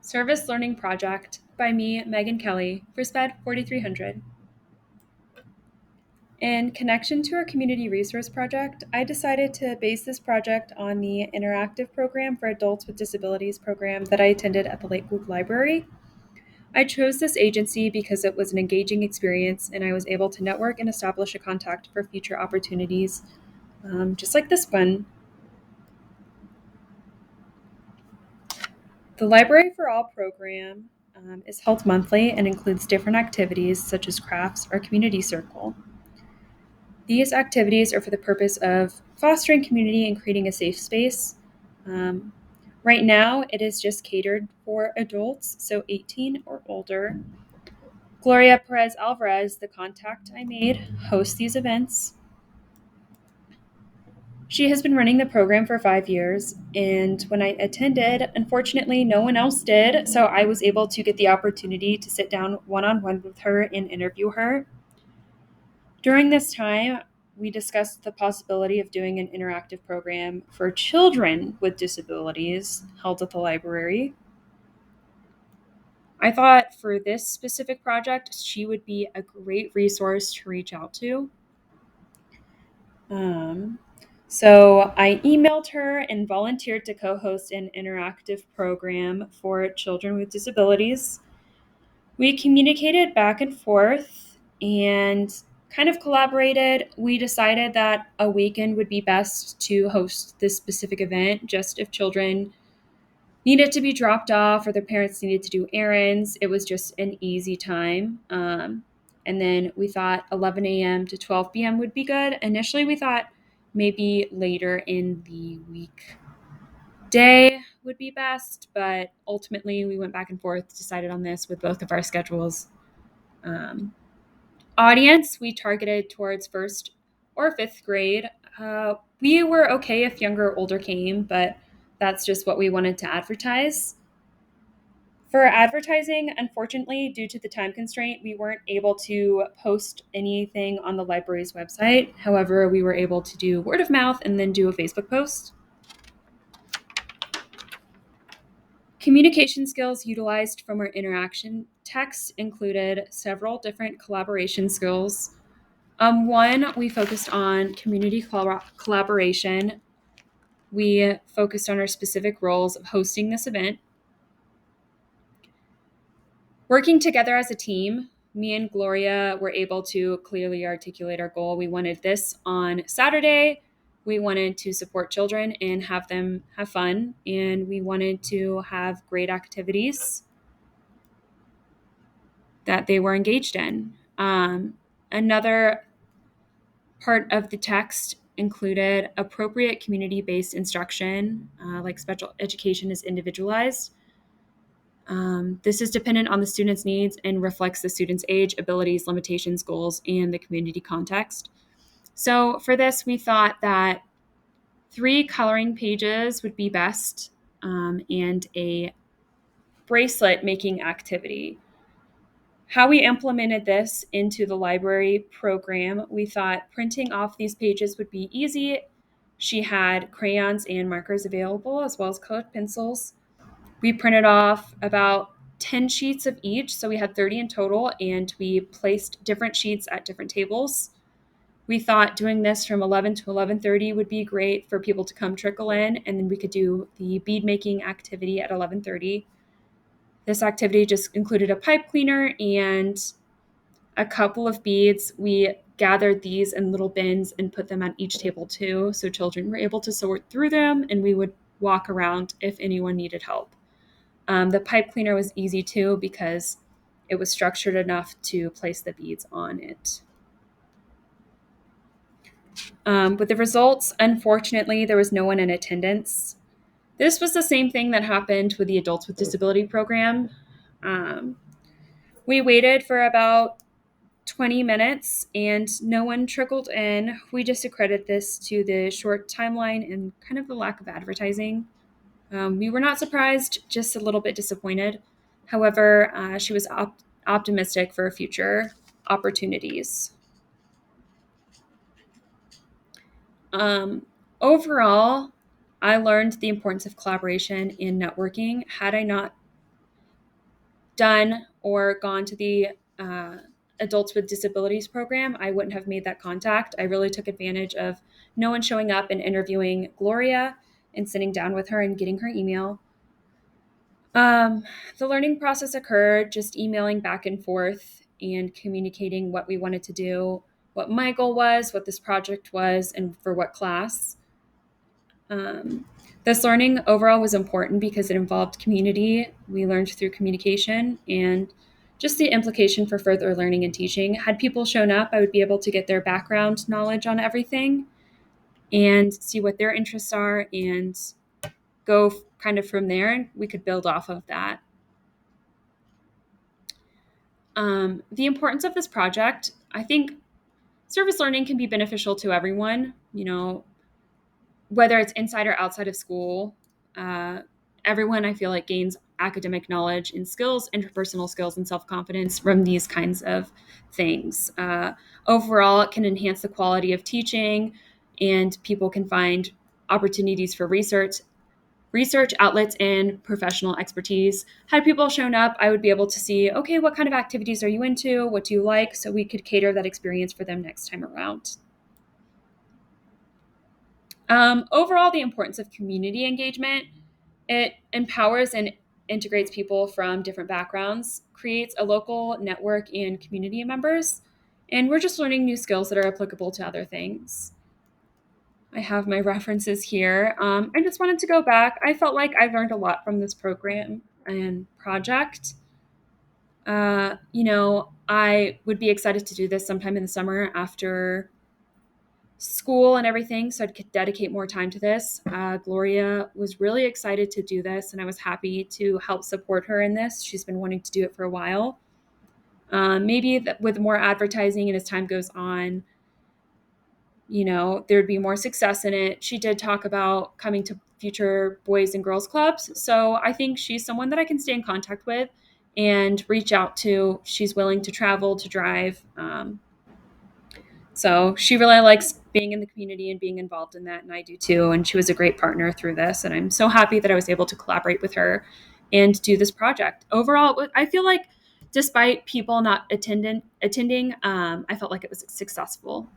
Service Learning Project by me, Megan Kelly, for SPED 4300. In connection to our community resource project, I decided to base this project on the Interactive Program for Adults with Disabilities program that I attended at the Lakewood Library. I chose this agency because it was an engaging experience and I was able to network and establish a contact for future opportunities, just like this one. The Library for All program is held monthly and includes different activities such as crafts or community circle. These activities are for the purpose of fostering community and creating a safe space. Um, right now, it is just catered for adults, so 18 or older. Gloria Perez Alvarez, the contact I made, hosts these events. She has been running the program for 5 years, and when I attended, unfortunately, no one else did, so I was able to get the opportunity to sit down one-on-one with her and interview her. During this time, we discussed the possibility of doing an interactive program for children with disabilities held at the library. I thought for this specific project, she would be a great resource to reach out to. So I emailed her and volunteered to co-host an interactive program for children with disabilities. We communicated back and forth and kind of collaborated. We decided that a weekend would be best to host this specific event, just if children needed to be dropped off or their parents needed to do errands. It was just an easy time. And then we thought 11 a.m. to 12 p.m. would be good. Initially, we thought maybe later in the weekday would be best, but ultimately we went back and forth, decided on this with both of our schedules. Um, Audience, we targeted towards first or fifth grade. We were okay if younger or older came, but that's just what we wanted to advertise. For advertising, unfortunately, due to the time constraint, we weren't able to post anything on the library's website. However, we were able to do word of mouth and then do a Facebook post. Communication skills utilized from our interaction text included several different collaboration skills. One, we focused on community collaboration. We focused on our specific roles of hosting this event. Working together as a team, me and Gloria were able to clearly articulate our goal. We wanted this on Saturday. We wanted to support children and have them have fun, and we wanted to have great activities that they were engaged in. Another part of the text included appropriate community-based instruction, like special education is individualized. This is dependent on the student's needs and reflects the student's age, abilities, limitations, goals, and the community context. So for this, we thought that 3 coloring pages would be best, and a bracelet making activity. How we implemented this into the library program, we thought printing off these pages would be easy. She had crayons and markers available, as well as colored pencils. We printed off about 10 sheets of each, so we had 30 in total, and we placed different sheets at different tables. We thought doing this from 11 to 11:30 would be great for people to come trickle in, and then we could do the bead making activity at 11:30. This activity just included a pipe cleaner and a couple of beads. We gathered these in little bins and put them at each table too, so children were able to sort through them, and we would walk around if anyone needed help. The pipe cleaner was easy too because it was structured enough to place the beads on it. With the results, unfortunately, there was no one in attendance. This was the same thing that happened with the Adults with Disability program. We waited for about 20 minutes and no one trickled in. We just accredit this to the short timeline and kind of the lack of advertising. We were not surprised, just a little bit disappointed. However, she was optimistic for future opportunities. Um, Overall, I learned the importance of collaboration in networking. Had I not done or gone to the Adults with Disabilities program, I wouldn't have made that contact. I really took advantage of no one showing up and interviewing Gloria and sitting down with her and getting her email. Um, the learning process occurred just emailing back and forth and communicating what we wanted to do, what my goal was, what this project was, and for what class. Um, this learning overall was important because it involved community. We learned through communication and just the implication for further learning and teaching. Had people shown up, I would be able to get their background knowledge on everything and see what their interests are and go kind of from there. And we could build off of that. The importance of this project, I think service learning can be beneficial to everyone, whether it's inside or outside of school. Uh, Everyone, I feel like, gains academic knowledge and skills, interpersonal skills, and self confidence from these kinds of things. Overall, it can enhance the quality of teaching, and people can find opportunities for research outlets and professional expertise. Had people shown up, I would be able to see, okay, what kind of activities are you into? What do you like? So we could cater that experience for them next time around. Overall, the importance of community engagement, it empowers and integrates people from different backgrounds, creates a local network and community members, and we're just learning new skills that are applicable to other things. I have my references here. I just wanted to go back. I felt like I learned a lot from this program and project. I would be excited to do this sometime in the summer after school and everything, so I'd dedicate more time to this. Gloria was really excited to do this, and I was happy to help support her in this. She's been wanting to do it for a while. Maybe with more advertising and as time goes on, there'd be more success in it. She did talk about coming to future boys and girls clubs. So I think she's someone that I can stay in contact with and reach out to. She's willing to travel, to drive. So she really likes being in the community and being involved in that. And I do too. And she was a great partner through this. And I'm so happy that I was able to collaborate with her and do this project. Overall, I feel like despite people not attending, I felt like it was successful.